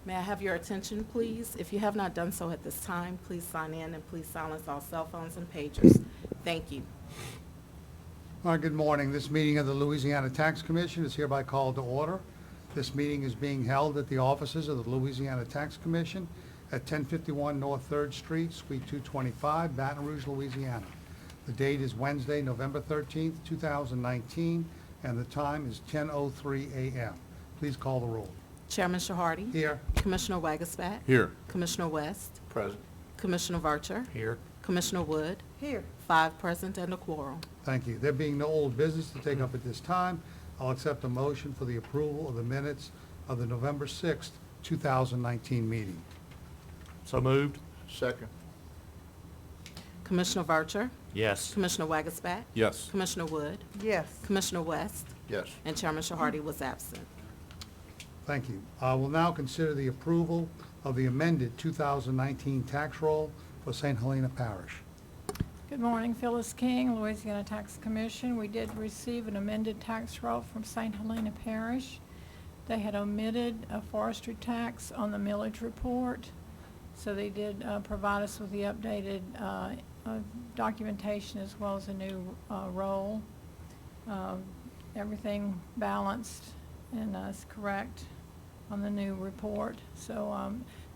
May I have your attention, please? If you have not done so at this time, please sign in and please silence all cell phones and pagers. Thank you. All right, good morning. This meeting of the Louisiana Tax Commission is hereby called to order. This meeting is being held at the offices of the Louisiana Tax Commission at 1051 North 3rd Street, Suite 225, Baton Rouge, Louisiana. The date is Wednesday, November 13th, 2019, and the time is 10:03 a.m. Please call the roll. Chairman Shahardy? Here. Commissioner Wagaspat? Here. Commissioner West? Present. Commissioner Varcher? Here. Commissioner Wood? Here. 5 present and a quorum. Thank you. There being no old business to take up at this time, I'll accept a motion for the approval of the minutes of the November 6th, 2019 meeting. So moved. Second. Commissioner Varcher? Yes. Commissioner Wagaspat? Yes. Commissioner Wood? Yes. Commissioner West? Yes. And Chairman Shahardy was absent. Thank you. I will now consider the approval of the amended 2019 tax roll for St. Helena Parish. Good morning, Phyllis King, Louisiana Tax Commission. We did receive an amended tax roll from St. Helena Parish. They had omitted a forestry tax on the millage report, so they did provide us with the updated documentation as well as a new roll. Everything balanced and is correct on the new report. So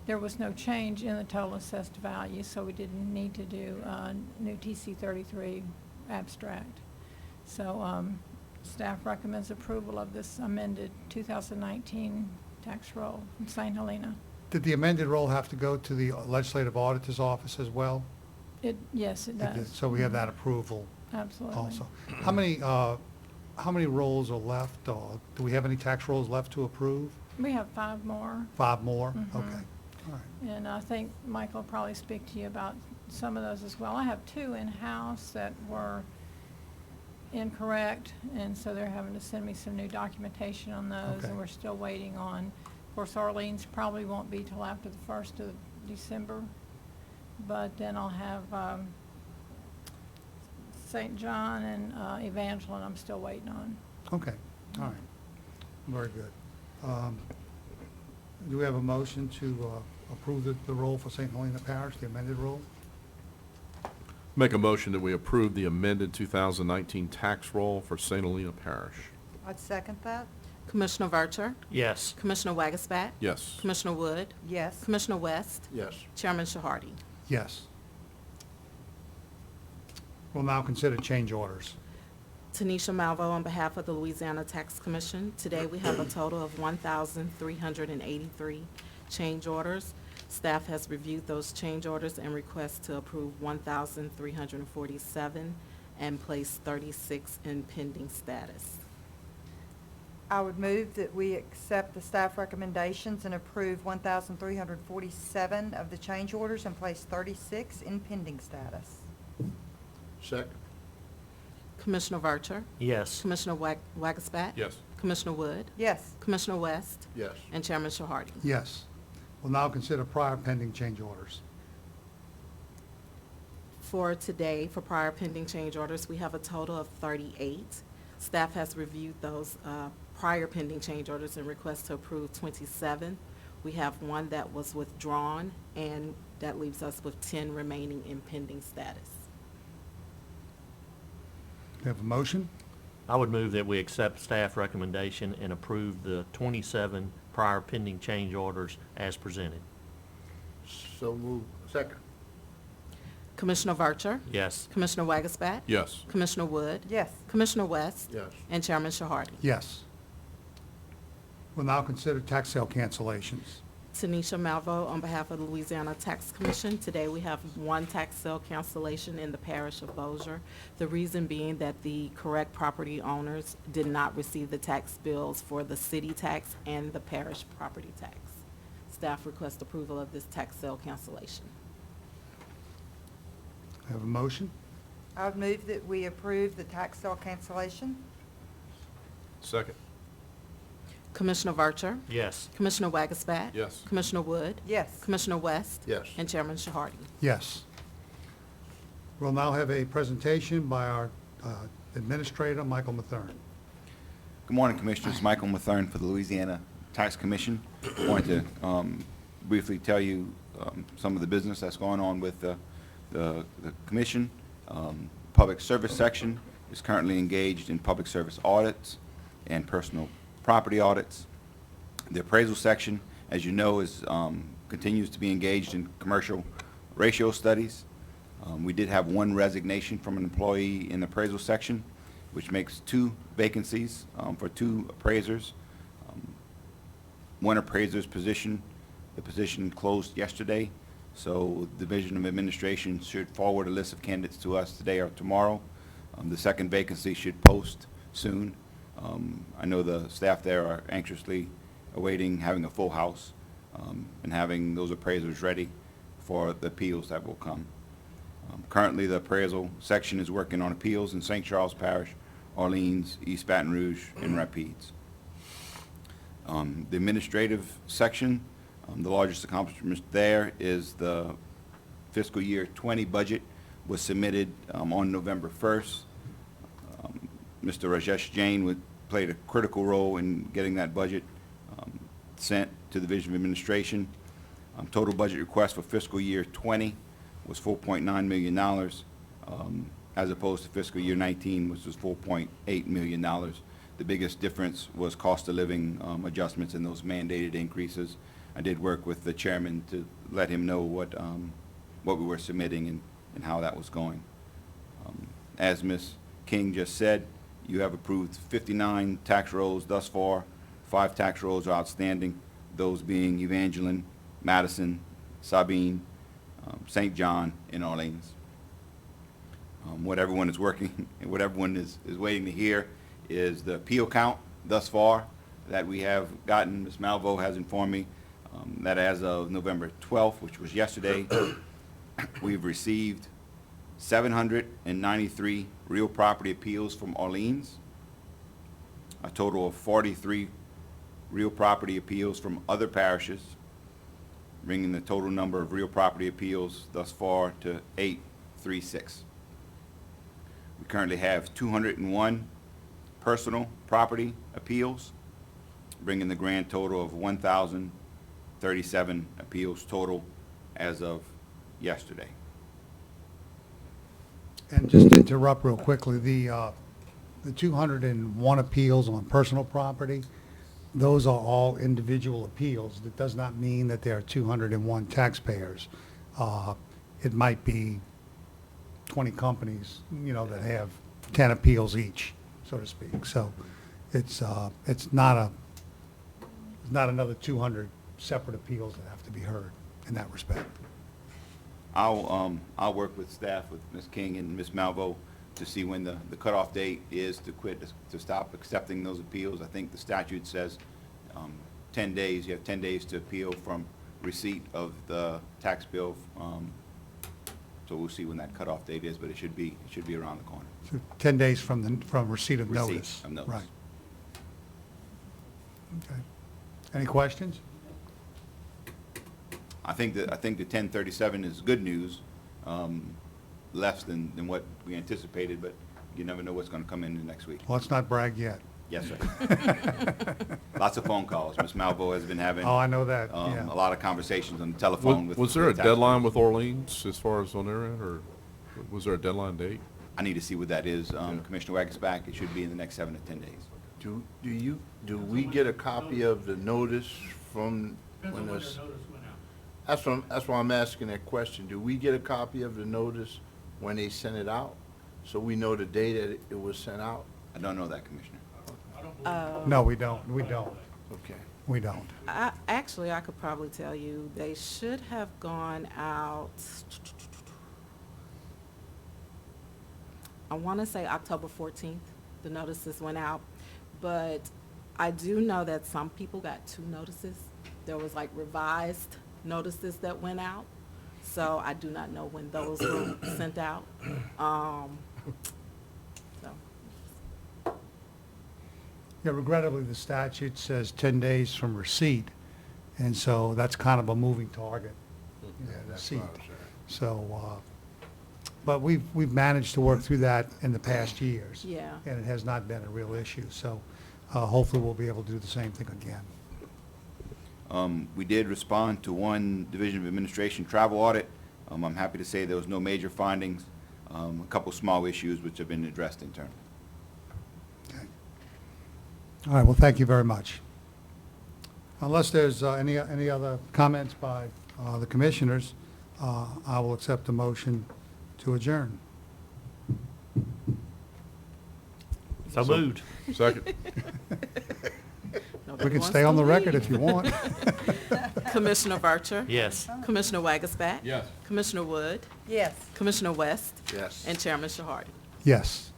there was no change in the total assessed value, so we didn't need to do a new TC 33 abstract. So staff recommends approval of this amended 2019 tax roll from St. Helena. Did the amended roll have to go to the legislative auditor's office as well? Yes, it It does. did. So we have that approval Absolutely. also. How many rolls are left? Do we have any tax rolls left to approve? We have 5 more. 5 more? Mhm. Okay. All right. And I think Mike will probably speak to you about some of those as well. I have 2 in-house that were incorrect, and so they're having to send me some new documentation on those, Okay. and we're still waiting on. Of course, Arlene's probably won't be till after the 1st of December, but then I'll have St. John and Evangeline I'm still waiting on. Okay. All right. Very good. Do we have a motion to approve the roll for St. Helena Parish, the amended roll? Make a motion that we approve the amended 2019 tax roll for St. Helena Parish. I'd second that. Commissioner Varcher? Yes. Commissioner Wagaspat? Yes. Commissioner Wood? Yes. Commissioner West? Yes. Chairman Shahardy? Yes. We'll now consider change orders. Tanisha Malvo on behalf of the Louisiana Tax Commission. Today we have a total of 1,383 change orders. Staff has reviewed those change orders and requests to approve 1,347 and place 36 in pending status. I would move that we accept the staff recommendations and approve 1,347 of the change orders and place 36 in pending status. Second. Commissioner Varcher? Yes. Commissioner Wagaspat? Yes. Commissioner Wood? Yes. Commissioner West? Yes. And Chairman Shahardy? Yes. We'll now consider prior pending change orders. For today, for prior pending change orders, we have a total of 38. Staff has reviewed those prior pending change orders and requests to approve 27. We have 1 that was withdrawn, and that leaves us with 10 remaining in pending status. Do we have a motion? I would move that we accept staff recommendation and approve the 27 prior pending change orders as presented. So moved. Second. Commissioner Varcher? Yes. Commissioner Wagaspat? Yes. Commissioner Wood? Yes. Commissioner West? Yes. And Chairman Shahardy? Yes. We'll now consider tax sale cancellations. Tanisha Malvo on behalf of the Louisiana Tax Commission. Today we have 1 tax sale cancellation in the parish of Bossier. The reason being that the correct property owners did not receive the tax bills for the city tax and the parish property tax. Staff request approval of this tax sale cancellation. Have a motion? I would move that we approve the tax sale cancellation. Second. Commissioner Varcher? Yes. Commissioner Wagaspat? Yes. Commissioner Wood? Yes. Commissioner West? Yes. And Chairman Shahardy? Yes. We'll now have a presentation by our administrator, Michael Mathern. Good morning, Commissioners. Michael Mathern for the Louisiana Tax Commission. I wanted to briefly tell you some of the business that's going on with the Commission. Public Service Section is currently engaged in public service audits and personal property audits. The Appraisal Section, as you know, continues to be engaged in commercial ratio studies. We did have one resignation from an employee in the Appraisal Section, which makes 2 vacancies for 2 appraisers. One appraiser's position, the position closed yesterday, so the Division of Administration should forward a list of candidates to us today or tomorrow. The second vacancy should post soon. I know the staff there are anxiously awaiting having a full house and having those appraisers ready for the appeals that will come. Currently, the Appraisal Section is working on appeals in St. Charles Parish, Orleans, East Baton Rouge, and Rapides. The Administrative Section, the largest accomplishment there is the fiscal year 20 budget was submitted on November 1st. Mr. Rajesh Jain played a critical role in getting that budget sent to the Division of Administration. Total budget request for fiscal year 20 was $4.9 million, as opposed to fiscal year 19, which was $4.8 million. The biggest difference was cost of living adjustments and those mandated increases. I did work with the chairman to let him know what we were submitting and how that was going. As Ms. King just said, you have approved 59 tax rolls thus far. 5 tax rolls are outstanding, those being Evangeline, Madison, Sabine, St. John, and Orleans. What everyone is working, and what everyone is waiting to hear is the appeal count thus far that we have gotten. Ms. Malvo has informed me that as of November 12th, which was yesterday, we've received 793 real property appeals from Orleans, a total of 43 real property appeals from other parishes, bringing the total number of real property appeals thus far to 836. We currently have 201 personal property appeals, bringing the grand total of 1,037 appeals total as of yesterday. And just to interrupt real quickly, the 201 appeals on personal property, those are all individual appeals. That does not mean that there are 201 taxpayers. It might be 20 companies, that have 10 appeals each, so to speak. So it's not another 200 separate appeals that have to be heard in that respect. I'll work with staff, with Ms. King and Ms. Malvo, to see when the cutoff date is to stop accepting those appeals. I think the statute says 10 days. You have 10 days to appeal from receipt of the tax bill. So we'll see when that cutoff date is, but it should be around the corner. So 10 days from receipt of Receipt notice. of notice. Right. Okay. Any questions? I think the 1037 is good news, less than what we anticipated, but you never know what's going to come in the next week. Well, let's not brag yet. Yes, sir. Lots of phone calls. Ms. Malvo has been having Oh, I know that, yeah. a lot of conversations on the telephone with. Was there a the tax deadline collectors. with Orleans as far as on their end, or was there a deadline date? I need to see what that is. Commissioner Wagensback, it should be in the next 7 to 10 days. Do we get a copy of the notice from when this? That's why I'm asking that question. Do we get a copy of the notice when they send it out? So we know the day that it was sent out? I don't know that, Commissioner. No, we don't. We don't. Okay. We don't. Actually, I could probably tell you, they should have gone out, I want to say October 14th, the notices went out. But I do know that some people got 2 notices. There was like revised notices that went out. So I do not know when those were sent out. So. Yeah, regrettably, the statute says 10 days from receipt, and so that's kind of a moving target. That's what I was saying. So, but we've managed to work through that in the past years. Yeah. And it has not been a real issue. So hopefully we'll be able to do the same thing again. We did respond to one Division of Administration travel audit. I'm happy to say there was no major findings, a couple small issues which have been addressed internally. Okay. All right, well, thank you very much. Unless there's any other comments by the commissioners, I will accept the motion to adjourn. So moved. Second. Nobody We can wants stay to on the record leave. if you want. Commissioner Vercher? Yes. Commissioner Wagasback? Yes. Commissioner Wood? Yes. Commissioner West? Yes. And Chairman Shahardi? Yes.